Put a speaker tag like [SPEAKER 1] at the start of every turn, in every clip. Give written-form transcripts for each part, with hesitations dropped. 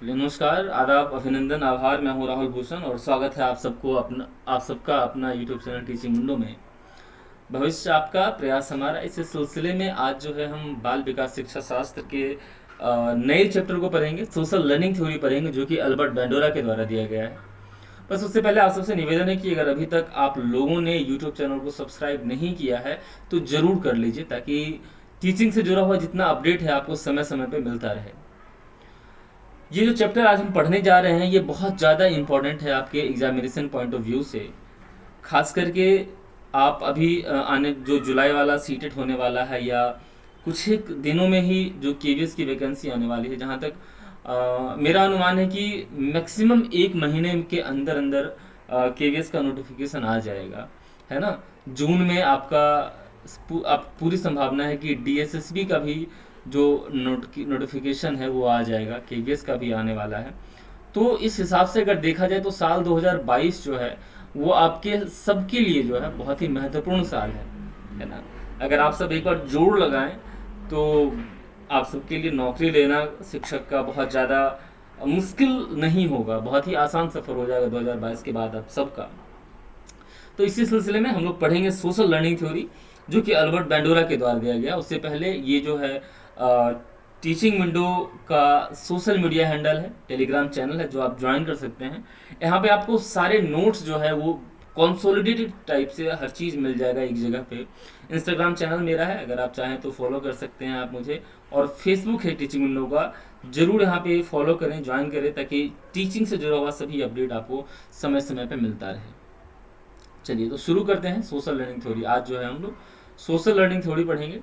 [SPEAKER 1] चलिए, नमस्कार, आदाब, अभिनंदन, आभार। मैं हूं राहुल भूषण और स्वागत है आप सबका अपना यूट्यूब चैनल टीचिंग विंडो में। भविष्य आपका प्रयास हमारा। इस सिलसिले में आज जो है हम बाल विकास शिक्षा शास्त्र के नए चैप्टर को पढ़ेंगे, सोशल लर्निंग थ्योरी पढ़ेंगे, जो कि अल्बर्ट बैंडोरा के द्वारा दिया गया है। बस उससे पहले आप सबसे निवेदन है कि अगर अभी तक आप लोगों ने यूट्यूब चैनल को सब्सक्राइब नहीं किया है तो जरूर कर लीजिए, ताकि टीचिंग से जुड़ा हुआ जितना अपडेट है आपको समय समय पर मिलता रहे। ये जो चैप्टर आज हम पढ़ने जा रहे हैं ये बहुत ज़्यादा इम्पोर्टेंट है आपके एग्जामिनेशन पॉइंट ऑफ व्यू से। खास करके आप अभी आने जो जुलाई वाला सीटेट होने वाला है, या कुछ एक दिनों में ही जो केवीएस की वैकेंसी आने वाली है, जहाँ तक मेरा अनुमान है कि मैक्सिमम एक महीने के अंदर अंदर केवीएस का नोटिफिकेशन आ जाएगा, है ना। जून में आपका आप पूरी संभावना है कि डीएसएसबी का भी जो नोटिफिकेशन है वो आ जाएगा, केवीएस का भी आने वाला है। तो इस हिसाब से अगर देखा जाए तो साल 2022 जो है वो आपके सबके लिए जो है बहुत ही महत्वपूर्ण साल है ना। अगर आप सब एक बार जोड़ लगाएं तो आप सबके लिए नौकरी लेना शिक्षक का बहुत ज़्यादा मुश्किल नहीं होगा, बहुत ही आसान सफ़र हो जाएगा 2022 के बाद आप सबका। तो इसी सिलसिले में हम लोग पढ़ेंगे सोशल लर्निंग थ्योरी, जो कि अल्बर्ट बैंडोरा के द्वारा दिया गया। उससे पहले ये जो है टीचिंग विंडो का सोशल मीडिया हैंडल है, टेलीग्राम चैनल है, जो आप ज्वाइन कर सकते हैं। यहाँ पे आपको सारे नोट्स जो है वो कॉन्सोलिडेटेड टाइप से हर चीज़ मिल जाएगा एक जगह पे। इंस्टाग्राम चैनल मेरा है, अगर आप चाहें तो फॉलो कर सकते हैं आप मुझे, और फेसबुक है टीचिंग विंडो का, जरूर यहाँ पे फॉलो करें, ज्वाइन करें, ताकि टीचिंग से जुड़ा हुआ सभी अपडेट आपको समय समय पे मिलता रहे। चलिए तो शुरू करते हैं सोशल लर्निंग थ्योरी। आज जो है हम लोग सोशल लर्निंग थ्योरी पढ़ेंगे।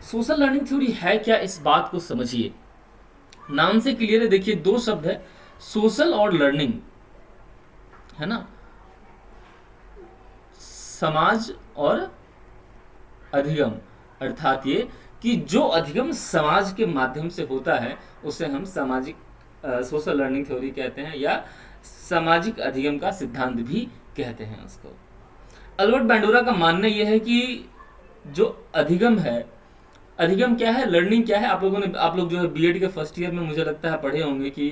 [SPEAKER 1] सोशल लर्निंग थ्योरी है क्या, इस बात को समझिए। नाम से क्लियर है, देखिए दो शब्द है, सोशल और लर्निंग, है ना। समाज और अधिगम, अर्थात ये कि जो अधिगम समाज के माध्यम से होता है उसे हम सामाजिक सोशल लर्निंग थ्योरी कहते हैं, या सामाजिक अधिगम का सिद्धांत भी कहते हैं उसको। अल्बर्ट बैंडोरा का मानना यह है कि जो अधिगम है, अधिगम क्या है, लर्निंग क्या है। आप लोग जो है बीएड के फर्स्ट ईयर में मुझे लगता है पढ़े होंगे कि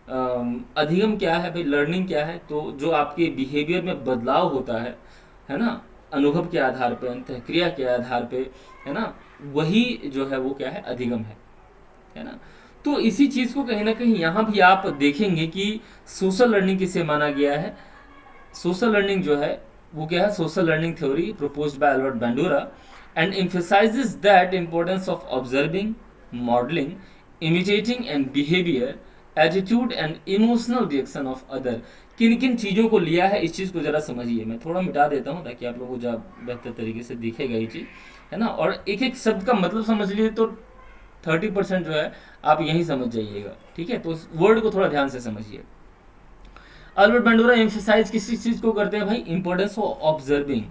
[SPEAKER 1] अधिगम क्या है भाई, लर्निंग क्या है। तो जो आपके बिहेवियर में बदलाव होता है ना, अनुभव के आधार पे, अंतःक्रिया के आधार पे, है ना, वही जो है वो क्या है, अधिगम है ना। तो इसी चीज़ को कहीं ना कहीं यहाँ भी आप देखेंगे कि सोशल लर्निंग किसे माना गया है। सोशल लर्निंग जो है वो क्या है, social learning theory proposed by Albert Bandura and emphasizes that importance of observing, modeling, imitating and behavior, attitude and emotional reaction of other। किन किन चीज़ों को लिया है, इस चीज़ को ज़रा समझिए। मैं थोड़ा मिटा देता हूँ ताकि आप लोगों को ज़्यादा बेहतर तरीके से दिखेगा ये चीज़, है ना। और एक एक शब्द का मतलब समझ लीजिए तो 30% जो है आप यहीं समझ जाइएगा, ठीक है। तो उस वर्ड को थोड़ा ध्यान से समझिए। अल्बर्ट बैंडोरा एम्फेसाइज किसी चीज़ को करते हैं भाई, इंपॉर्टेंस ऑफ ऑब्जर्विंग,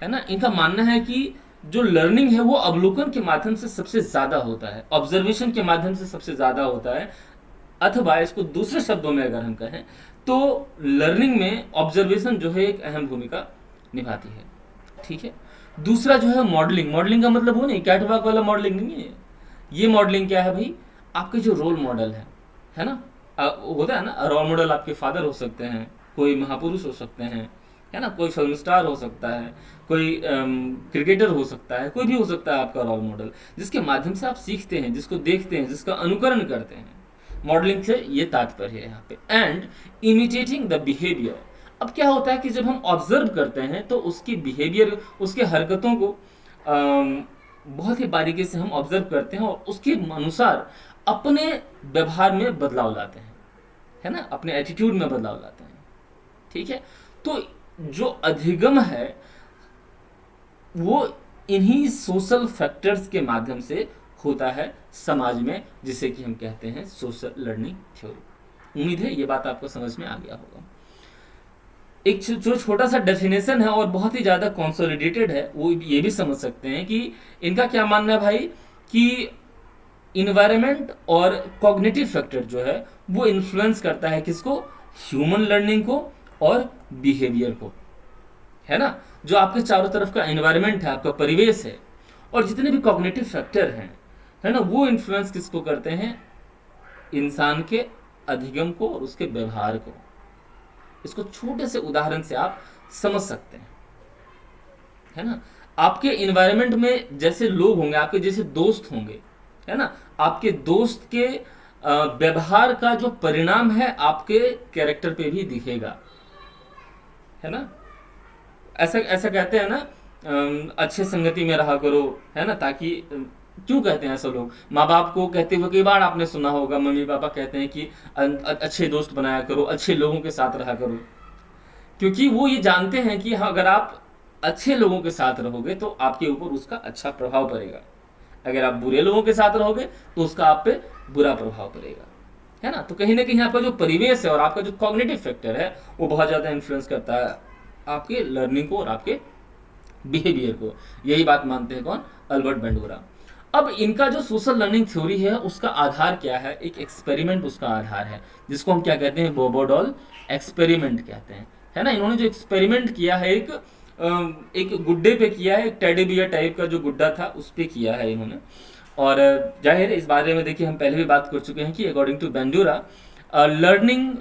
[SPEAKER 1] है ना। इनका मानना है कि जो लर्निंग है वो अवलोकन के माध्यम से सबसे ज़्यादा होता है, ऑब्जर्वेशन के माध्यम से सबसे ज़्यादा होता है। अथवा इसको दूसरे शब्दों में अगर हम कहें तो लर्निंग में ऑब्जर्वेशन जो है एक अहम भूमिका निभाती है, ठीक है। दूसरा जो है मॉडलिंग। मॉडलिंग का मतलब वो नहीं कैटवॉक वाला मॉडलिंग नहीं है। ये मॉडलिंग क्या है भाई, आपके जो रोल मॉडल है ना, होता है ना, रोल मॉडल आपके फादर हो सकते हैं, कोई महापुरुष हो सकते हैं, है ना, कोई फिल्म स्टार हो सकता है, कोई क्रिकेटर हो सकता है, कोई भी हो सकता है आपका रोल मॉडल, जिसके माध्यम से आप सीखते हैं, जिसको देखते हैं, जिसका अनुकरण करते हैं। मॉडलिंग से ये तात्पर्य है यहाँ पे। And imitating the behaviour. अब क्या होता है कि जब हम ऑब्जर्व करते हैं तो उसकी बिहेवियर, उसके हरकतों को बहुत ही बारीकी से हम ऑब्जर्व करते हैं और उसके अनुसार अपने व्यवहार में बदलाव लाते हैं, है ना, अपने एटीट्यूड में बदलाव लाते हैं, ठीक है। तो जो अधिगम है वो इन्हीं सोशल फैक्टर्स के माध्यम से होता है समाज में, जिसे कि हम कहते हैं सोशल लर्निंग थ्योरी। उम्मीद है ये बात आपको समझ में आ गया होगा। एक जो छोटा सा डेफिनेशन है और बहुत ही ज़्यादा कंसोलिडेटेड है, वो ये भी समझ सकते हैं कि इनका क्या मानना है भाई, कि इन्वायरमेंट और कॉग्निटिव फैक्टर जो है वो इन्फ्लुएंस करता है किसको, ह्यूमन लर्निंग को और बिहेवियर को, है ना। जो आपके चारों तरफ का एनवायरनमेंट है, आपका परिवेश है, और जितने भी कॉग्निटिव फैक्टर हैं, है ना, वो इन्फ्लुएंस किसको करते हैं, इंसान के अधिगम को और उसके व्यवहार को। इसको छोटे से उदाहरण से आप समझ सकते हैं, है ना। आपके इन्वायरमेंट में जैसे लोग होंगे, आपके जैसे दोस्त होंगे, है ना, आपके दोस्त के व्यवहार का जो परिणाम है आपके कैरेक्टर पे भी दिखेगा, है ना। ऐसा ऐसा कहते हैं ना, अच्छे संगति में रहा करो, है ना, ताकि क्यों कहते हैं ऐसा लोग? माँ बाप को कहते हुए कई बार आपने सुना होगा, मम्मी पापा कहते हैं कि अच्छे दोस्त बनाया करो, अच्छे लोगों के साथ रहा करो, क्योंकि वो ये जानते हैं कि हाँ, अगर आप अच्छे लोगों के साथ रहोगे तो आपके ऊपर उसका अच्छा प्रभाव पड़ेगा, अगर आप बुरे लोगों के साथ रहोगे तो उसका आप पे बुरा प्रभाव पड़ेगा, है ना। तो कहीं ना कहीं आपका जो परिवेश है और आपका जो कॉग्निटिव फैक्टर है वो बहुत ज़्यादा इन्फ्लुएंस करता है आपके लर्निंग को और आपके बिहेवियर को। यही बात मानते हैं कौन? Albert Bandura. अब इनका जो सोशल लर्निंग थ्योरी है उसका आधार क्या है? एक एक्सपेरिमेंट उसका आधार है, जिसको हम क्या कहते हैं? बोबोडॉल एक्सपेरिमेंट कहते हैं, है ना। इन्होंने जो एक्सपेरिमेंट किया है एक गुड्डे पे किया है, एक टेडी बियर टाइप का जो गुड्डा था उस पे किया है इन्होंने। और जाहिर है इस बारे में देखिए हम पहले भी बात कर चुके हैं कि according to Bandura learning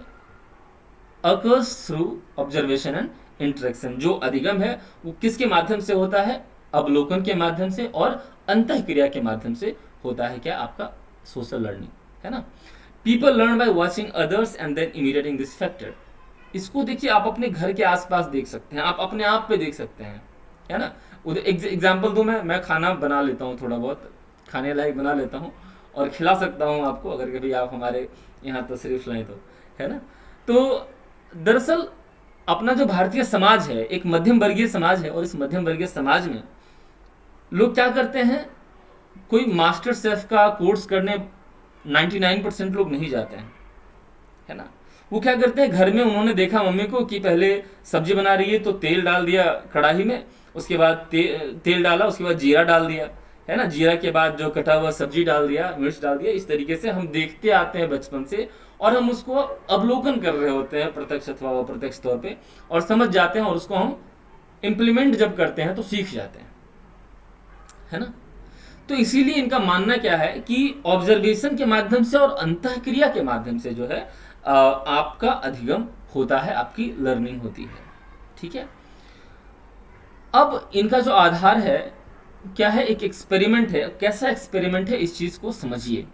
[SPEAKER 1] occurs through observation and interaction. जो अधिगम है वो किसके माध्यम से होता है? अवलोकन के माध्यम से और अंतःक्रिया के माध्यम से होता है। क्या? आपका सोशल लर्निंग, है ना। People learn by watching others and then imitating this factor. इसको देखिए आप अपने घर के आसपास देख सकते हैं, आप अपने आप पे देख सकते हैं, है ना। एग्जाम्पल दूं, मैं खाना बना लेता हूँ, थोड़ा बहुत खाने लायक बना लेता हूँ और खिला सकता हूँ आपको, अगर कभी आप हमारे यहाँ तशरीफ लाएं तो, है ना। तो दरअसल अपना जो भारतीय समाज है एक मध्यम वर्गीय समाज है, और इस मध्यम वर्गीय समाज में लोग क्या करते हैं? कोई मास्टर शेफ का कोर्स करने 99% लोग नहीं जाते हैं, है ना। वो क्या करते हैं? घर में उन्होंने देखा मम्मी को कि पहले सब्जी बना रही है तो तेल डाल दिया कढ़ाई में, उसके बाद तेल डाला, उसके बाद जीरा डाल दिया, है ना। जीरा के बाद जो कटा हुआ सब्जी डाल दिया, मिर्च डाल दिया। इस तरीके से हम देखते आते हैं बचपन से, और हम उसको अवलोकन कर रहे होते हैं प्रत्यक्ष अथवा अप्रत्यक्ष तौर पे, और समझ जाते हैं, और उसको हम इम्प्लीमेंट जब करते हैं तो सीख जाते हैं, है ना। तो इसीलिए इनका मानना क्या है कि ऑब्जर्वेशन के माध्यम से और अंतःक्रिया के माध्यम से जो है आपका अधिगम होता है, आपकी लर्निंग होती है, ठीक है। अब इनका जो आधार है क्या है? एक एक्सपेरिमेंट है। कैसा एक्सपेरिमेंट है इस चीज को समझिए।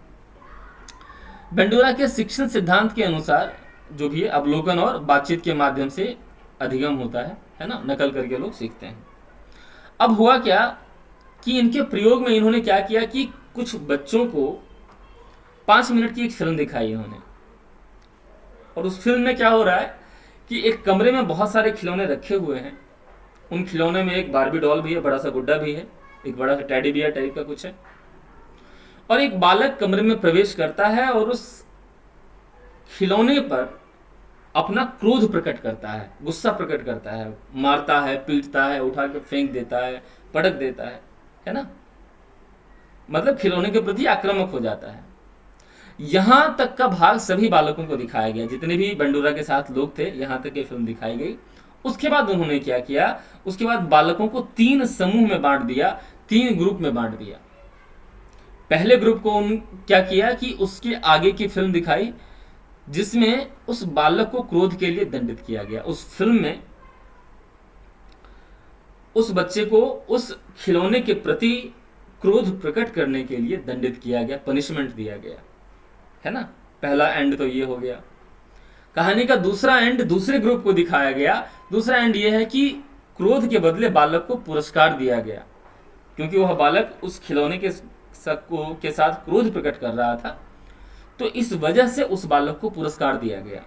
[SPEAKER 1] बेंडूरा के शिक्षण सिद्धांत के अनुसार जो भी है अवलोकन और बातचीत के माध्यम से अधिगम होता है ना, नकल करके लोग सीखते हैं। अब हुआ क्या कि इनके प्रयोग में इन्होंने क्या किया कि कुछ बच्चों को 5 मिनट की एक फिल्म दिखाई इन्होंने, और उस फिल्म में क्या हो रहा है कि एक कमरे में बहुत सारे खिलौने रखे हुए हैं। उन खिलौने में एक बारबी डॉल भी है, बड़ा सा गुड्डा भी है, एक बड़ा सा टेडी बियर टाइप का कुछ है, और एक बालक कमरे में प्रवेश करता है और उस खिलौने पर अपना क्रोध प्रकट करता है, गुस्सा प्रकट करता है, मारता है, पीटता है, उठा के फेंक देता है, पटक देता है ना। मतलब खिलौने के प्रति आक्रामक हो जाता है। यहां तक का भाग सभी बालकों को दिखाया गया, जितने भी बेंडूरा के साथ लोग थे, यहां तक ये फिल्म दिखाई गई। उसके बाद उन्होंने क्या किया? उसके बाद बालकों को 3 समूह में बांट दिया, 3 ग्रुप में बांट दिया। पहले ग्रुप को क्या किया कि उसके आगे की फिल्म दिखाई, जिसमें उस बालक को क्रोध के लिए दंडित किया गया। उस फिल्म में उस बच्चे को उस खिलौने के प्रति क्रोध प्रकट करने के लिए दंडित किया गया, पनिशमेंट दिया गया, है ना। पहला एंड तो ये हो गया। कहानी का दूसरा एंड दूसरे ग्रुप को दिखाया गया। दूसरा एंड ये है कि क्रोध के बदले बालक को पुरस्कार दिया गया, क्योंकि वह बालक उस खिलौने के साथ क्रोध प्रकट कर रहा था, तो इस वजह से उस बालक को पुरस्कार दिया गया।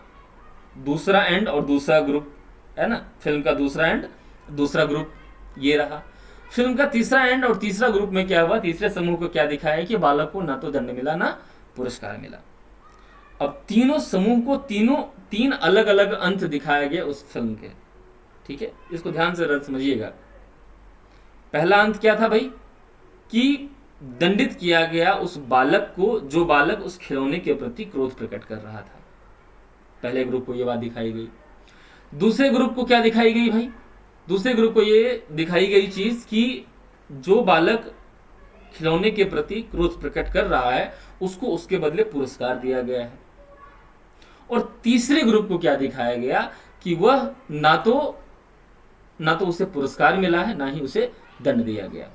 [SPEAKER 1] दूसरा एंड और दूसरा ग्रुप, है ना, फिल्म का दूसरा एंड दूसरा ग्रुप ये रहा। फिल्म का तीसरा एंड और तीसरा ग्रुप में क्या हुआ? तीसरे समूह को क्या दिखाया कि बालक को ना तो दंड मिला ना पुरस्कार मिला। अब तीनों समूह को 3 अलग अलग अंत दिखाया गया उस फिल्म के, ठीक है। इसको ध्यान से समझिएगा। पहला अंत क्या था भाई? कि दंडित किया गया उस बालक को जो बालक उस खिलौने के प्रति क्रोध प्रकट कर रहा था। पहले ग्रुप को ये बात दिखाई गई। दूसरे ग्रुप को क्या दिखाई गई भाई? दूसरे ग्रुप को ये दिखाई गई चीज कि जो बालक खिलौने के प्रति क्रोध प्रकट कर रहा है उसको उसके बदले पुरस्कार दिया गया है। और तीसरे ग्रुप को क्या दिखाया गया कि वह ना तो उसे पुरस्कार मिला है, ना ही उसे दंड दिया गया।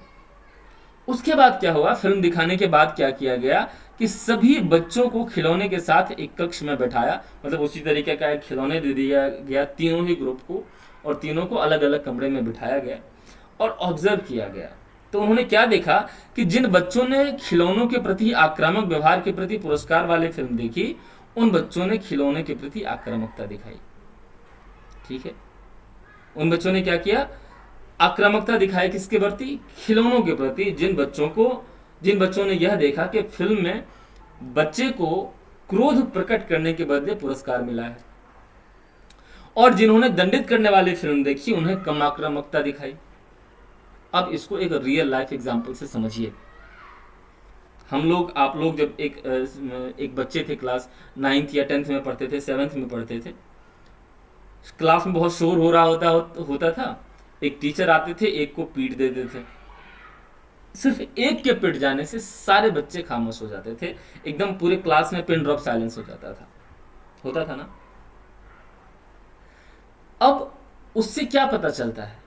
[SPEAKER 1] उसके बाद क्या हुआ, फिल्म दिखाने के बाद क्या किया गया कि सभी बच्चों को खिलौने के साथ एक कक्ष में बैठाया, मतलब उसी तरीके का एक खिलौने दे दिया गया तीनों ही ग्रुप को, और तीनों को अलग अलग कमरे में बिठाया गया और ऑब्जर्व किया गया। तो उन्होंने क्या देखा कि जिन बच्चों ने खिलौनों के प्रति आक्रामक व्यवहार के प्रति पुरस्कार वाली फिल्म देखी, उन बच्चों ने खिलौने के प्रति आक्रामकता दिखाई। ठीक है, उन बच्चों ने क्या किया, आक्रामकता दिखाई किसके प्रति, खिलौनों के प्रति। जिन बच्चों ने यह देखा कि फिल्म में बच्चे को क्रोध प्रकट करने के बदले पुरस्कार मिला है, और जिन्होंने दंडित करने वाली फिल्म देखी उन्हें कम आक्रामकता दिखाई। अब इसको एक रियल लाइफ एग्जांपल से समझिए। आप लोग जब एक बच्चे थे, क्लास 9th या 10th में पढ़ते थे, 7th में पढ़ते थे, क्लास में बहुत शोर हो रहा होता था, एक टीचर आते थे, एक को पीट देते थे। सिर्फ एक के पिट जाने से सारे बच्चे खामोश हो जाते थे, एकदम पूरे क्लास में पिन ड्रॉप साइलेंस हो जाता था, होता था ना। अब उससे क्या पता चलता है,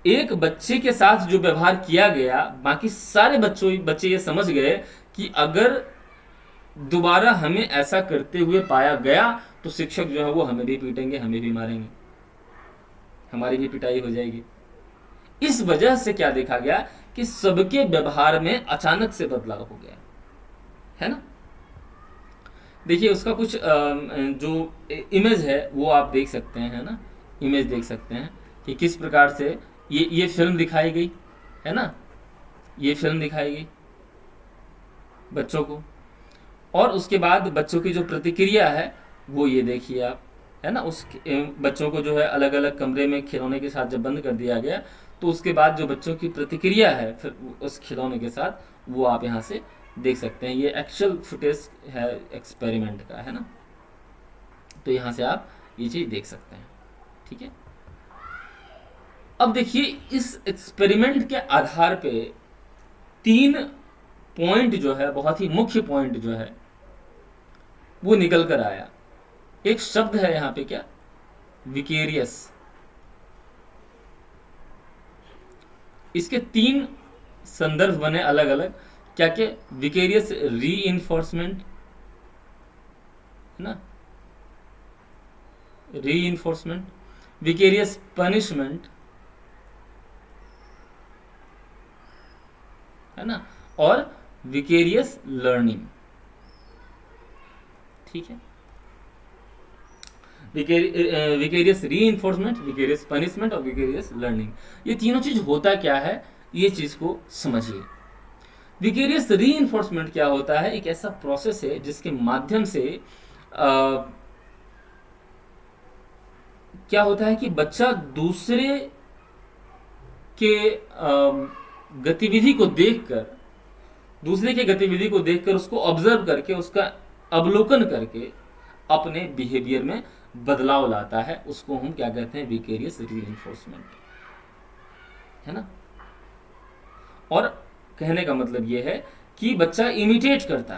[SPEAKER 1] एक बच्चे के साथ जो व्यवहार किया गया, बाकी सारे बच्चे ये समझ गए कि अगर दोबारा हमें ऐसा करते हुए पाया गया तो शिक्षक जो है वो हमें भी पीटेंगे, हमें भी मारेंगे, हमारी भी पिटाई हो जाएगी। इस वजह से क्या देखा गया कि सबके व्यवहार में अचानक से बदलाव हो गया, है ना। देखिए उसका कुछ जो इमेज है वो आप देख सकते हैं, है ना, इमेज देख सकते हैं कि किस प्रकार से ये फिल्म दिखाई गई, है ना, ये फिल्म दिखाई गई बच्चों को, और उसके बाद बच्चों की जो प्रतिक्रिया है वो ये देखिए आप, है ना। उस बच्चों को जो है अलग अलग कमरे में खिलौने के साथ जब बंद कर दिया गया, तो उसके बाद जो बच्चों की प्रतिक्रिया है फिर उस खिलौने के साथ, वो आप यहाँ से देख सकते हैं। ये एक्चुअल फुटेज है एक्सपेरिमेंट का, है ना, तो यहाँ से आप ये चीज़ देख सकते हैं। ठीक है, अब देखिए इस एक्सपेरिमेंट के आधार पे 3 पॉइंट जो है, बहुत ही मुख्य पॉइंट जो है वो निकल कर आया। एक शब्द है यहाँ पे, क्या, विकेरियस। इसके 3 संदर्भ बने अलग अलग, क्या क्या, विकेरियस रीइंफोर्समेंट, है ना, रीइंफोर्समेंट, विकेरियस पनिशमेंट, है ना, और विकेरियस लर्निंग। ठीक है, विकेरियस रीइंफोर्समेंट, विकेरियस पनिशमेंट और विकेरियस लर्निंग, ये तीनों चीज होता क्या है, ये चीज को समझिए। विकेरियस रीइंफोर्समेंट क्या होता है, एक ऐसा प्रोसेस है जिसके माध्यम से क्या होता है कि बच्चा दूसरे के गतिविधि को देखकर उसको ऑब्जर्व करके, उसका अवलोकन करके अपने बिहेवियर में बदलाव लाता है। उसको हम क्या कहते हैं, विकेरियस रीइंफोर्समेंट, है ना। और कहने का मतलब यह है कि बच्चा इमिटेट करता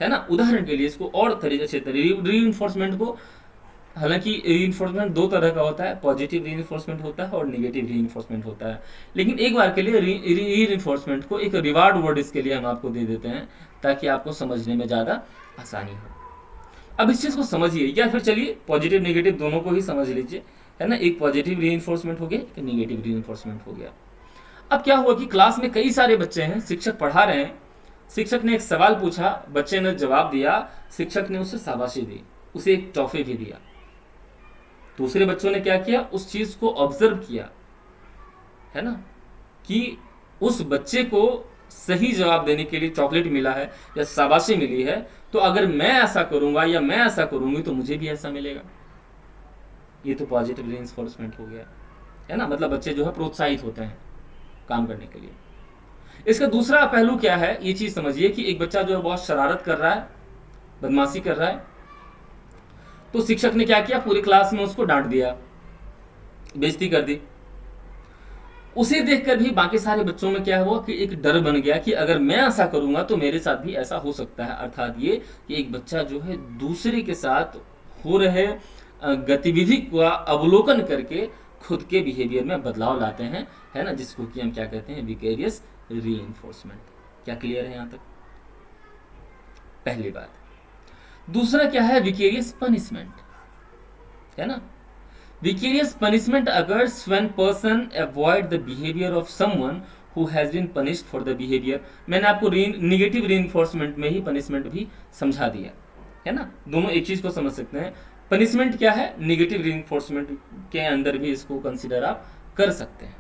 [SPEAKER 1] है ना। उदाहरण के लिए इसको और अच्छे तरीके रीइंफोर्समेंट को, हालांकि रीइंफोर्समेंट 2 तरह का होता है, पॉजिटिव रीइंफोर्समेंट होता है और नेगेटिव रीइंफोर्समेंट होता है। लेकिन एक बार के लिए रीइंफोर्समेंट को एक रिवार्ड वर्ड इसके लिए हम आपको दे देते हैं, ताकि आपको समझने में ज़्यादा आसानी हो। अब इस चीज़ को समझिए, या फिर चलिए पॉजिटिव नेगेटिव दोनों को ही समझ लीजिए, है ना। एक पॉजिटिव रीइंफोर्समेंट हो गया, एक नेगेटिव रीइंफोर्समेंट हो गया। अब क्या हुआ कि क्लास में कई सारे बच्चे हैं, शिक्षक पढ़ा रहे हैं, शिक्षक ने एक सवाल पूछा, बच्चे ने जवाब दिया, शिक्षक ने उसे शाबाशी दी, उसे एक टॉफी भी दिया। दूसरे बच्चों ने क्या किया, उस चीज को ऑब्जर्व किया, है ना, कि उस बच्चे को सही जवाब देने के लिए चॉकलेट मिला है या शाबाशी मिली है, तो अगर मैं ऐसा करूंगा या मैं ऐसा करूंगी तो मुझे भी ऐसा मिलेगा। ये तो पॉजिटिव रीइंफोर्समेंट हो गया, है ना। मतलब बच्चे जो है प्रोत्साहित होते हैं काम करने के लिए। इसका दूसरा पहलू क्या है, ये चीज समझिए कि एक बच्चा जो है बहुत शरारत कर रहा है, बदमाशी कर रहा है, तो शिक्षक ने क्या किया, पूरी क्लास में उसको डांट दिया, बेइज्जती कर दी। उसे देखकर भी बाकी सारे बच्चों में क्या हुआ कि एक डर बन गया कि अगर मैं ऐसा करूंगा तो मेरे साथ भी ऐसा हो सकता है। अर्थात ये कि एक बच्चा जो है दूसरे के साथ हो रहे गतिविधि का अवलोकन करके खुद के बिहेवियर में बदलाव लाते हैं, है ना, जिसको कि हम क्या कहते हैं, विकेरियस रीइंफोर्समेंट। क्या क्लियर है यहाँ तक? पहली बात। दूसरा क्या है, विकेरियस पनिशमेंट, है ना। Vicarious punishment occurs when person avoid the behavior of someone who has been punished for the behavior। मैंने आपको निगेटिव रीइंफोर्समेंट में ही पनिशमेंट भी समझा दिया, है ना। दोनों एक चीज को समझ सकते हैं। पनिशमेंट क्या है, निगेटिव रीइंफोर्समेंट के अंदर भी इसको कंसिडर आप कर सकते हैं,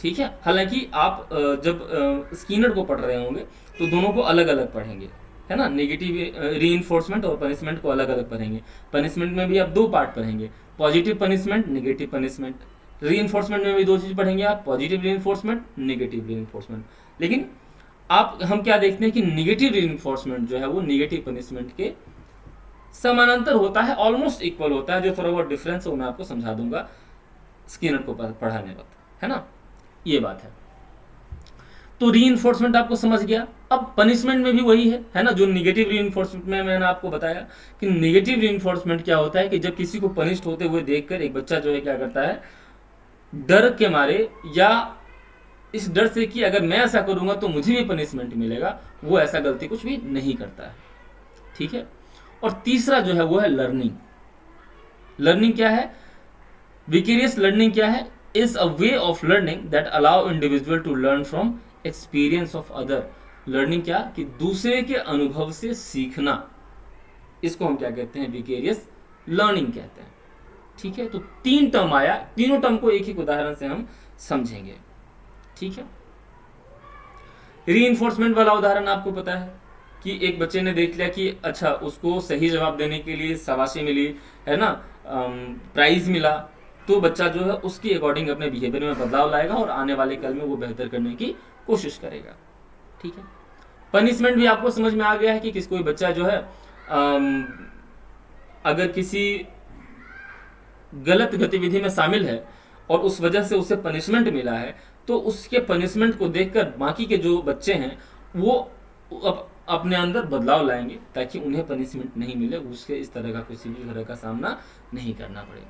[SPEAKER 1] ठीक है। हालांकि आप जब स्किनर को पढ़ रहे होंगे तो दोनों को अलग अलग पढ़ेंगे, है ना। नेगेटिव रीइंफोर्समेंट और पनिशमेंट को अलग अलग पढ़ेंगे। पनिशमेंट में भी आप दो पार्ट पढ़ेंगे, positive punishment, negative punishment. Reinforcement में भी दो चीज पढ़ेंगे आप, पॉजिटिव रीइंफोर्समेंट, नेगेटिव रीइंफोर्समेंट। लेकिन आप हम क्या देखते हैं कि नेगेटिव रीइंफोर्समेंट जो है वो नेगेटिव पनिशमेंट के समानांतर होता है, ऑलमोस्ट इक्वल होता है। जो थोड़ा बहुत डिफरेंस है वो मैं आपको समझा दूंगा स्किनर को पढ़ाने वक्त, है ना। ये बात है। तो रीइंफोर्समेंट आपको समझ गया। अब पनिशमेंट में भी वही है ना, जो निगेटिव रीइंफोर्समेंट में मैंने आपको बताया कि निगेटिव रीइंफोर्समेंट क्या होता है कि जब किसी को पनिश्ड होते हुए देखकर एक बच्चा जो है क्या करता है, डर के मारे या इस डर से कि अगर मैं ऐसा करूंगा तो मुझे भी पनिशमेंट मिलेगा, वो ऐसा गलती कुछ भी नहीं करता है, ठीक है। और तीसरा जो है वो है लर्निंग। लर्निंग क्या है, विकेरियस लर्निंग क्या है, is a way of learning that allow individual to learn from experience of other. Learning क्या, कि दूसरे के अनुभव से सीखना, इसको हम क्या कहते हैं, विकेरियस लर्निंग कहते हैं, ठीक है। तो तीन टर्म आया, तीनों टर्म को एक ही उदाहरण से हम समझेंगे, ठीक है। रीइंफोर्समेंट वाला उदाहरण आपको पता है कि एक बच्चे ने देख लिया कि अच्छा उसको सही जवाब देने के लिए शाबाशी मिली, है ना, प्राइज मिला, तो बच्चा जो है उसके अकॉर्डिंग अपने बिहेवियर में बदलाव लाएगा और आने वाले कल में वो बेहतर करने की कोशिश करेगा, ठीक है। पनिशमेंट भी आपको समझ में आ गया है कि कोई बच्चा जो है अगर किसी गलत गतिविधि में शामिल है और उस वजह से उसे पनिशमेंट मिला है, तो उसके पनिशमेंट को देखकर बाकी के जो बच्चे हैं वो अपने अंदर बदलाव लाएंगे ताकि उन्हें पनिशमेंट नहीं मिले, उसके इस तरह का किसी भी तरह का सामना नहीं करना पड़े।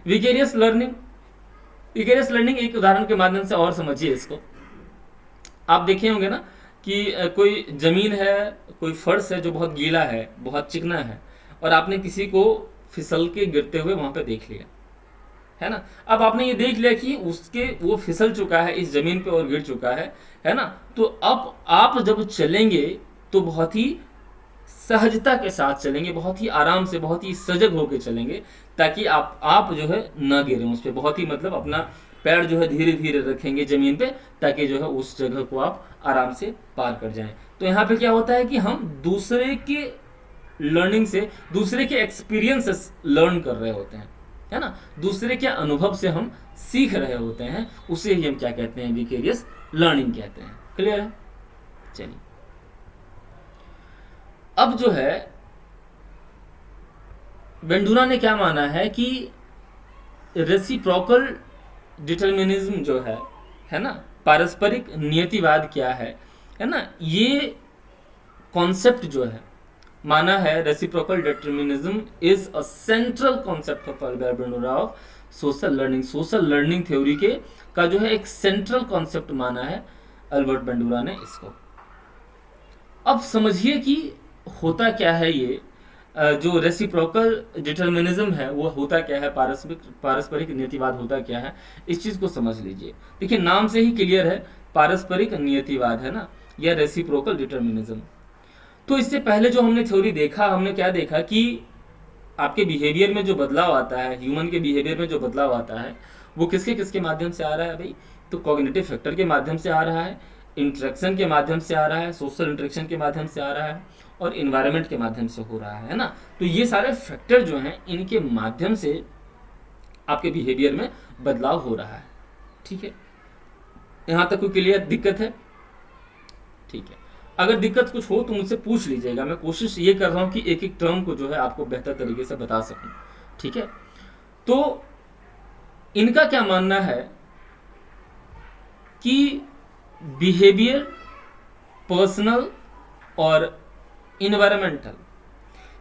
[SPEAKER 1] विकेरियस लर्निंग, विकेरियस लर्निंग एक उदाहरण के माध्यम से और समझिए इसको। आप देखे होंगे ना कि कोई जमीन है, कोई फर्श है जो बहुत गीला है, बहुत चिकना है, और आपने किसी को फिसल के गिरते हुए वहां पे देख लिया, है ना। अब आपने ये देख लिया कि उसके वो फिसल चुका है इस जमीन पे और गिर चुका है ना। तो अब आप जब चलेंगे तो बहुत ही सहजता के साथ चलेंगे, बहुत ही आराम से, बहुत ही सजग होकर चलेंगे, ताकि आप जो है ना गिरे उस पर। बहुत ही मतलब अपना पैर जो है धीरे धीरे रखेंगे जमीन पे, ताकि जो है उस जगह को आप आराम से पार कर जाएं। तो यहाँ पे क्या होता है कि हम दूसरे के लर्निंग से, दूसरे के एक्सपीरियंसेस लर्न कर रहे होते हैं, है ना। दूसरे के अनुभव से हम सीख रहे होते हैं, उसे ही हम क्या कहते हैं, विकेरियस लर्निंग कहते हैं। क्लियर है? चलिए, अब जो है बेंडूरा ने क्या माना है कि रेसिप्रोकल डिटर्मिनिज्म जो है ना, पारस्परिक नियतिवाद क्या है ना, ये कॉन्सेप्ट जो है माना है, reciprocal determinism is a central concept of Albert Bandura of social learning. Social learning theory के का जो है एक सेंट्रल कॉन्सेप्ट माना है अल्बर्ट बेंडूरा ने इसको। अब समझिए कि होता क्या है ये जो रेसिप्रोकल डिटर्मिनिज्म है वो होता क्या है, पारस्परिक नियतिवाद होता क्या है, इस चीज को समझ लीजिए। देखिए नाम से ही क्लियर है, पारस्परिक नियतिवाद है ना, या रेसिप्रोकल डिटर्मिनिज्म। तो इससे पहले जो हमने थ्योरी देखा, हमने क्या देखा कि आपके बिहेवियर में जो बदलाव आता है, ह्यूमन के बिहेवियर में जो बदलाव आता है, वो किसके किसके माध्यम से आ रहा है भाई, तो कॉग्निटिव फैक्टर के माध्यम से आ रहा है, इंटरेक्शन के माध्यम से आ रहा है, सोशल इंटरेक्शन के माध्यम से आ रहा है, और इन्वायरमेंट के माध्यम से हो रहा है ना। तो ये सारे फैक्टर जो हैं इनके माध्यम से आपके बिहेवियर में बदलाव हो रहा है, ठीक है। यहां तक कोई क्लियर दिक्कत है? ठीक है, अगर दिक्कत कुछ हो तो मुझसे पूछ लीजिएगा, मैं कोशिश ये कर रहा हूं कि एक एक टर्म को जो है आपको बेहतर तरीके से बता सकूं, ठीक है। तो इनका क्या मानना है कि बिहेवियर, पर्सनल और इन्वायरमेंटल,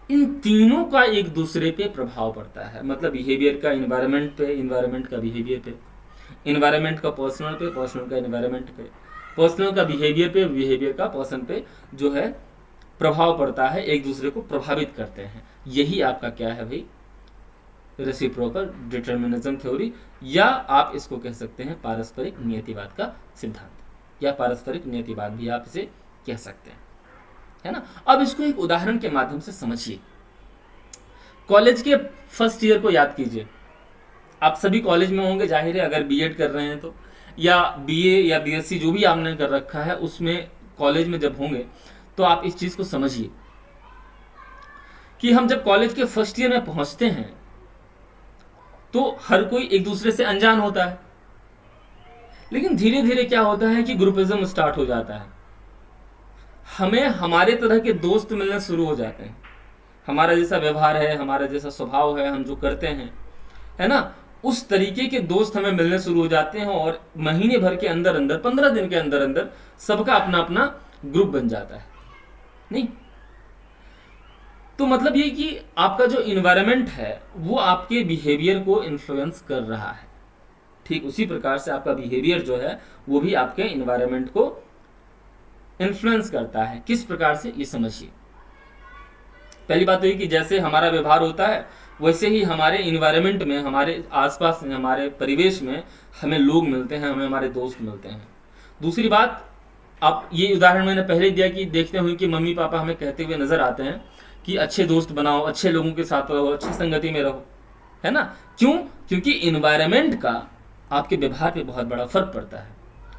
[SPEAKER 1] इन तीनों का एक दूसरे पे प्रभाव पड़ता है। मतलब बिहेवियर का इन्वायरमेंट पे, इन्वायरमेंट का बिहेवियर पे, इन्वायरमेंट का पर्सनल पे, पर्सनल का इन्वायरमेंट पे, पर्सनल का बिहेवियर पे, बिहेवियर का पर्सन पे जो है प्रभाव पड़ता है, एक दूसरे को प्रभावित करते हैं। यही आपका क्या है भाई, रेसिप्रोकल डिटरमिनिज्म थ्योरी, या आप इसको कह सकते हैं पारस्परिक नियतिवाद का सिद्धांत, या पारस्परिक नियतिवाद भी आप इसे कह सकते हैं, है ना। अब इसको एक उदाहरण के माध्यम से समझिए। कॉलेज के फर्स्ट ईयर को याद कीजिए। आप सभी कॉलेज में होंगे, जाहिर है, अगर बीएड कर रहे हैं तो, या बीए या बीएससी जो भी आपने कर रखा है, उसमें कॉलेज में जब होंगे तो आप इस चीज को समझिए कि हम जब कॉलेज के फर्स्ट ईयर में पहुंचते हैं तो हर कोई एक दूसरे से अनजान होता है, लेकिन धीरे धीरे क्या होता है कि ग्रुपिज्म स्टार्ट हो जाता है। हमें हमारे तरह के दोस्त मिलने शुरू हो जाते हैं, हमारा जैसा व्यवहार है, हमारा जैसा स्वभाव है, हम जो करते हैं, है ना, उस तरीके के दोस्त हमें मिलने शुरू हो जाते हैं। और महीने भर के अंदर अंदर, 15 दिन के अंदर अंदर सबका अपना अपना ग्रुप बन जाता है। नहीं तो मतलब ये कि आपका जो इन्वायरमेंट है वो आपके बिहेवियर को इन्फ्लुएंस कर रहा है। ठीक उसी प्रकार से आपका बिहेवियर जो है वो भी आपके इन्वायरमेंट को इन्फ्लुएंस करता है। किस प्रकार से, ये समझिए। पहली बात तो ये कि जैसे हमारा व्यवहार होता है वैसे ही हमारे इन्वायरमेंट में, हमारे आसपास में, हमारे परिवेश में हमें लोग मिलते हैं, हमें हमारे दोस्त मिलते हैं। दूसरी बात, आप ये उदाहरण मैंने पहले दिया कि देखते हुए कि मम्मी पापा हमें कहते हुए नजर आते हैं कि अच्छे दोस्त बनाओ, अच्छे लोगों के साथ रहो, अच्छी संगति में रहो, है ना। क्यों? क्योंकि इन्वायरमेंट का आपके व्यवहार पे बहुत बड़ा फर्क पड़ता है।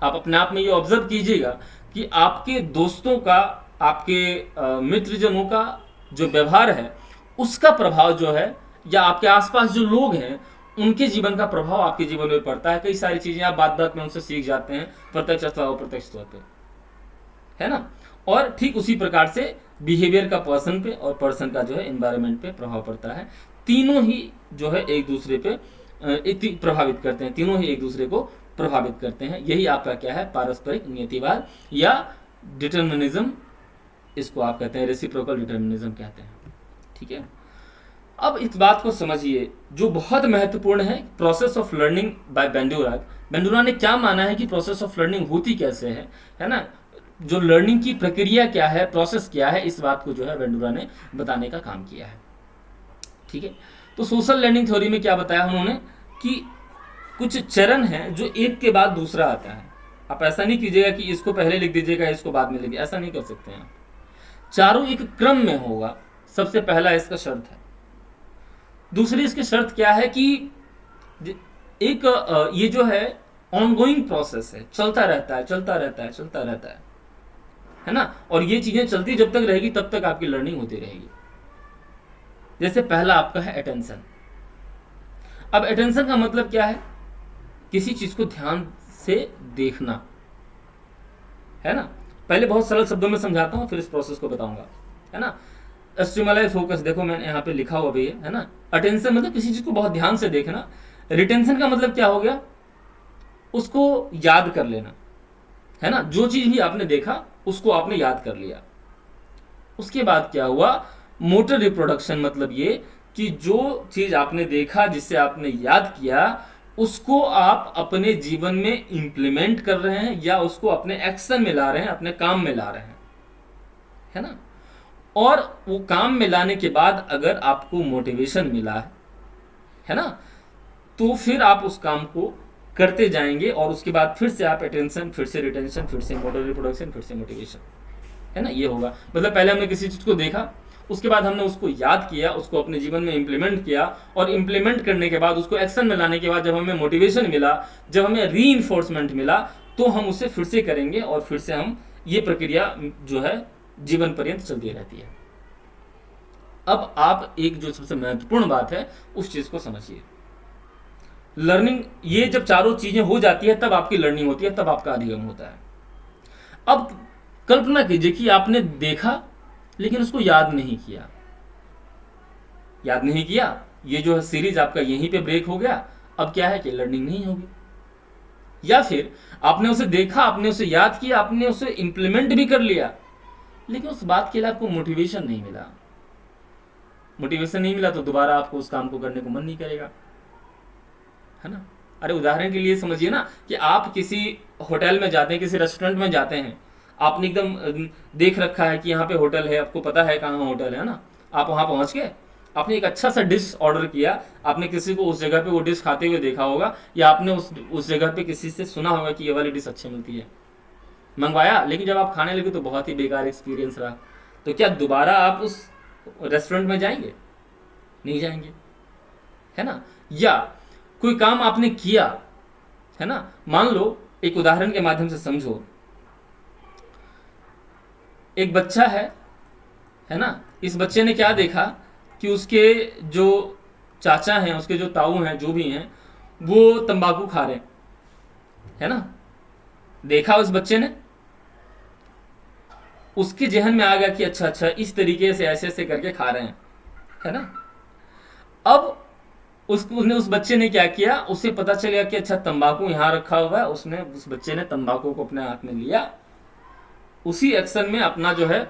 [SPEAKER 1] आप अपने आप में ये ऑब्जर्व कीजिएगा कि आपके दोस्तों का, आपके मित्रजनों का जो व्यवहार है उसका प्रभाव जो है, या आपके आसपास जो लोग हैं उनके जीवन का प्रभाव आपके जीवन में पड़ता है। कई सारी चीजें आप बात बात में उनसे सीख जाते हैं, प्रत्यक्ष अथवा अप्रत्यक्ष तौर पर, है ना। और ठीक उसी प्रकार से बिहेवियर का पर्सन पे और पर्सन का जो है एनवायरनमेंट पे प्रभाव पड़ता है। तीनों ही जो है एक दूसरे पे प्रभावित करते हैं, तीनों ही एक दूसरे को प्रभावित करते हैं। यही आपका क्या है, पारस्परिक नियतिवाद या डिटरमिनिज्म, इसको आप कहते हैं रेसिप्रोकल डिटरमिनिज्म कहते हैं। ठीक है, अब इस बात को समझिए जो बहुत महत्वपूर्ण है, प्रोसेस ऑफ लर्निंग बाय बेंडुरा। बेंडुरा ने क्या माना है कि प्रोसेस ऑफ लर्निंग होती कैसे है ना, जो लर्निंग की प्रक्रिया क्या है, प्रोसेस क्या है, इस बात को जो है बेंडुरा ने बताने का काम किया है। ठीक है, तो सोशल लर्निंग थ्योरी में क्या बताया उन्होंने कि कुछ चरण हैं जो एक के बाद दूसरा आता है। आप ऐसा नहीं कीजिएगा कि इसको पहले लिख दीजिएगा इसको बाद में लिखिए, ऐसा नहीं कर सकते हैं। चारों एक क्रम में होगा। सबसे पहला इसका शर्त है। दूसरी इसकी शर्त क्या है कि एक ये जो है ऑनगोइंग प्रोसेस है, चलता रहता है, चलता रहता है, चलता रहता है ना। और ये चीजें चलती जब तक रहेगी तब तक आपकी लर्निंग होती रहेगी। जैसे पहला आपका है अटेंशन। अब अटेंशन का मतलब क्या है, किसी चीज को ध्यान से देखना, है ना। पहले बहुत सरल शब्दों में समझाता हूं, फिर इस प्रोसेस को बताऊंगा, है ना। स्टिमुलाई फोकस, देखो मैंने यहाँ पे लिखा हुआ भी है ना। अटेंशन मतलब किसी चीज को बहुत ध्यान से देखना। रिटेंशन का मतलब क्या हो गया, उसको याद कर लेना, है ना। जो चीज भी आपने देखा उसको आपने याद कर लिया। उसके बाद क्या हुआ, मोटर रिप्रोडक्शन, मतलब ये कि जो चीज आपने देखा, जिससे आपने याद किया, उसको आप अपने जीवन में इंप्लीमेंट कर रहे हैं या उसको अपने एक्शन में ला रहे हैं, अपने काम में ला रहे हैं, है ना। और वो काम में लाने के बाद अगर आपको मोटिवेशन मिला है ना, तो फिर आप उस काम को करते जाएंगे और उसके बाद फिर से आप अटेंशन, फिर से रिटेंशन, फिर से मोटर रिप्रोडक्शन, फिर से मोटिवेशन, है ना। ये होगा। मतलब पहले हमने किसी चीज को देखा, उसके बाद हमने उसको याद किया, उसको अपने जीवन में इंप्लीमेंट किया, और इंप्लीमेंट करने के बाद उसको एक्शन में लाने के बाद जब हमें मोटिवेशन मिला, जब हमें रीइंफोर्समेंट मिला, तो हम उसे फिर से करेंगे और फिर से हम, ये प्रक्रिया जो है जीवन पर्यंत चलती रहती है। अब आप एक जो सबसे महत्वपूर्ण बात है उस चीज को समझिए। लर्निंग, ये जब चारों चीजें हो जाती है तब आपकी लर्निंग होती है, तब आपका अधिगम होता है। अब कल्पना कीजिए कि आपने देखा लेकिन उसको याद नहीं किया, याद नहीं किया, ये जो है सीरीज आपका यहीं पे ब्रेक हो गया। अब क्या है कि लर्निंग नहीं होगी, या फिर आपने उसे देखा, आपने उसे याद किया, आपने उसे इम्प्लीमेंट भी कर लिया, लेकिन उस बात के लिए आपको मोटिवेशन नहीं मिला। मोटिवेशन नहीं मिला तो दोबारा आपको उस काम को करने को मन नहीं करेगा, है ना। अरे उदाहरण के लिए समझिए ना कि आप किसी होटल में जाते हैं, किसी रेस्टोरेंट में जाते हैं, आपने एकदम देख रखा है कि यहाँ पे होटल है, आपको पता है कहाँ होटल है ना, आप वहाँ पहुँच गए, आपने एक अच्छा सा डिश ऑर्डर किया, आपने किसी को उस जगह पे वो डिश खाते हुए देखा होगा, या आपने उस जगह पे किसी से सुना होगा कि ये वाली डिश अच्छी मिलती है, मंगवाया, लेकिन जब आप खाने लगे तो बहुत ही बेकार एक्सपीरियंस रहा, तो क्या दोबारा आप उस रेस्टोरेंट में जाएंगे? नहीं जाएंगे, है ना। या कोई काम आपने किया, है ना, मान लो एक उदाहरण के माध्यम से समझो, एक बच्चा है ना, इस बच्चे ने क्या देखा कि उसके जो चाचा हैं, उसके जो ताऊ हैं, जो भी हैं, वो तंबाकू खा रहे हैं, है ना। देखा उस बच्चे ने, उसके जहन में आ गया कि अच्छा अच्छा इस तरीके से ऐसे ऐसे करके खा रहे हैं, है ना। अब उसने उस बच्चे ने क्या किया, उसे पता चल गया कि अच्छा तंबाकू यहाँ रखा हुआ है, उसने उस बच्चे ने तंबाकू को अपने हाथ में लिया, उसी एक्शन में अपना जो है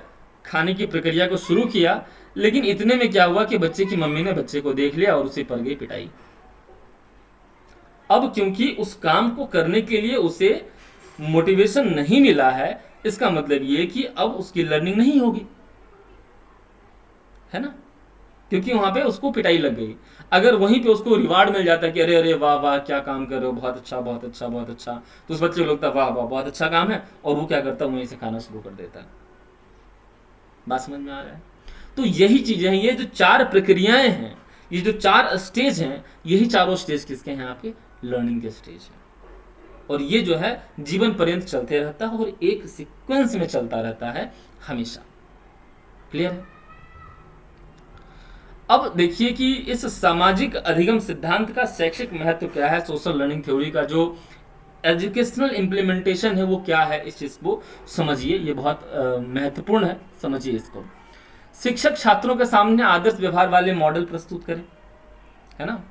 [SPEAKER 1] खाने की प्रक्रिया को शुरू किया, लेकिन इतने में क्या हुआ कि बच्चे की मम्मी ने बच्चे को देख लिया और उसे पड़ गई पिटाई। अब क्योंकि उस काम को करने के लिए उसे मोटिवेशन नहीं मिला है, इसका मतलब ये कि अब उसकी लर्निंग नहीं होगी, है ना, क्योंकि वहां पे उसको पिटाई लग गई। अगर वहीं पे उसको रिवार्ड मिल जाता कि अरे अरे वाह वाह क्या काम कर रहे हो, बहुत अच्छा बहुत अच्छा बहुत अच्छा, तो उस बच्चे को लगता वाह वाह बहुत अच्छा काम है, और वो क्या करता है, वहीं से खाना शुरू कर देता है। बात समझ में आ रहा है? तो यही चीजें हैं, ये जो 4 प्रक्रियाएं हैं, ये जो 4 स्टेज हैं, यही चारों स्टेज किसके हैं? आपके लर्निंग के स्टेज हैं। और ये जो है जीवन पर्यंत चलते रहता है और एक सीक्वेंस में चलता रहता है हमेशा। क्लियर है? अब देखिए कि इस सामाजिक अधिगम सिद्धांत का शैक्षिक महत्व क्या है, सोशल लर्निंग थ्योरी का जो एजुकेशनल इम्प्लीमेंटेशन है वो क्या है, इस चीज को समझिए, ये बहुत महत्वपूर्ण है, समझिए इसको। शिक्षक छात्रों के सामने आदर्श व्यवहार वाले मॉडल प्रस्तुत करें, है ना।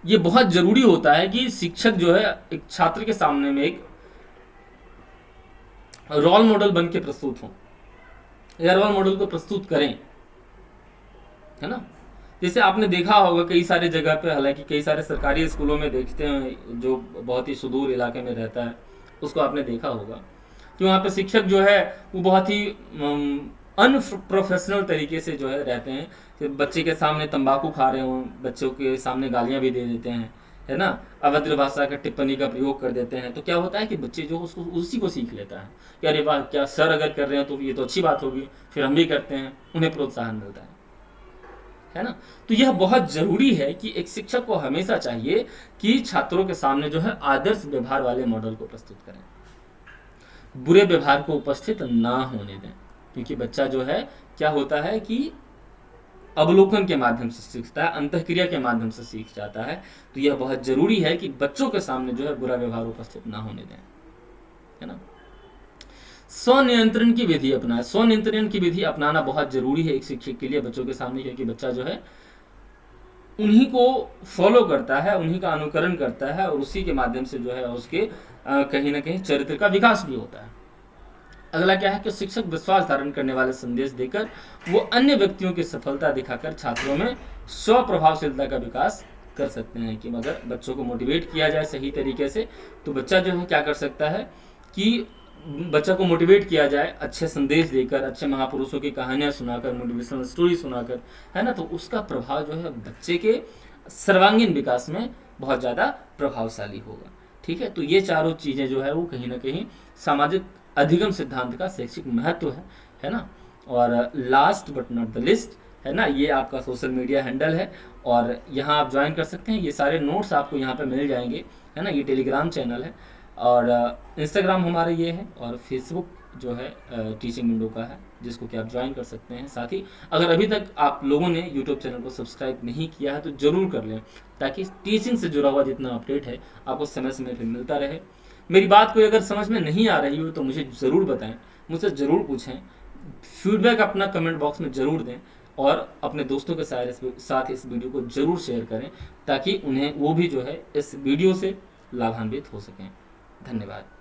[SPEAKER 1] ये बहुत जरूरी होता है कि शिक्षक जो है एक छात्र के सामने में एक रोल मॉडल बन के प्रस्तुत हो, या रोल मॉडल को प्रस्तुत करें, है ना। जैसे आपने देखा होगा कई सारे जगह पे, हालांकि कई सारे सरकारी स्कूलों में देखते हैं जो बहुत ही सुदूर इलाके में रहता है, उसको आपने देखा होगा कि वहाँ पे शिक्षक जो है वो बहुत ही अनप्रोफेशनल तरीके से जो है रहते हैं, कि बच्चे के सामने तंबाकू खा रहे हों, बच्चों के सामने गालियाँ भी दे देते हैं, है ना, अभद्र भाषा का टिप्पणी का प्रयोग कर देते हैं। तो क्या होता है कि बच्चे जो उसको उसी को सीख लेता है कि अरे वाह क्या सर अगर कर रहे हैं तो ये तो अच्छी बात होगी, फिर हम भी करते हैं, उन्हें प्रोत्साहन मिलता है ना। तो यह बहुत जरूरी है कि एक शिक्षक को हमेशा चाहिए कि छात्रों के सामने जो है आदर्श व्यवहार वाले मॉडल को प्रस्तुत करें, बुरे व्यवहार को उपस्थित ना होने दें, क्योंकि बच्चा जो है क्या होता है कि अवलोकन के माध्यम से सीखता है, अंतःक्रिया के माध्यम से सीख जाता है। तो यह बहुत जरूरी है कि बच्चों के सामने जो है बुरा व्यवहार उपस्थित ना होने दें, है ना। स्वनियंत्रण की विधि अपनाएं, स्वनियंत्रण की विधि अपनाना बहुत जरूरी है एक शिक्षक के लिए बच्चों के सामने, क्योंकि बच्चा जो है उन्हीं को फॉलो करता है, उन्हीं का अनुकरण करता है, और उसी के माध्यम से जो है उसके कहीं ना कहीं चरित्र का विकास भी होता है। अगला क्या है कि शिक्षक विश्वास धारण करने वाले संदेश देकर वो अन्य व्यक्तियों की सफलता दिखाकर छात्रों में स्व प्रभावशीलता का विकास कर सकते हैं। कि अगर बच्चों को मोटिवेट किया जाए सही तरीके से, तो बच्चा जो है क्या कर सकता है कि बच्चा को मोटिवेट किया जाए अच्छे संदेश देकर, अच्छे महापुरुषों की कहानियां सुनाकर, मोटिवेशनल स्टोरी सुनाकर, है ना, तो उसका प्रभाव जो है बच्चे के सर्वांगीण विकास में बहुत ज़्यादा प्रभावशाली होगा। ठीक है, तो ये चारों चीज़ें जो है वो कहीं ना कहीं सामाजिक अधिगम सिद्धांत का शैक्षिक महत्व है ना। और last but not the list, है ना, ये आपका सोशल मीडिया हैंडल है, और यहाँ आप ज्वाइन कर सकते हैं, ये सारे नोट्स आपको यहाँ पे मिल जाएंगे, है ना। ये टेलीग्राम चैनल है, और इंस्टाग्राम हमारा ये है, और फेसबुक जो है टीचिंग विंडो का है, जिसको कि आप ज्वाइन कर सकते हैं। साथ ही अगर अभी तक आप लोगों ने यूट्यूब चैनल को सब्सक्राइब नहीं किया है तो ज़रूर कर लें, ताकि टीचिंग से जुड़ा हुआ जितना अपडेट है आपको समय समय पर मिलता रहे। मेरी बात कोई अगर समझ में नहीं आ रही हो तो मुझे ज़रूर बताएं, मुझसे ज़रूर पूछें, फीडबैक अपना कमेंट बॉक्स में ज़रूर दें, और अपने दोस्तों के साथ इस वीडियो को ज़रूर शेयर करें, ताकि उन्हें वो भी जो है इस वीडियो से लाभान्वित हो सकें। धन्यवाद।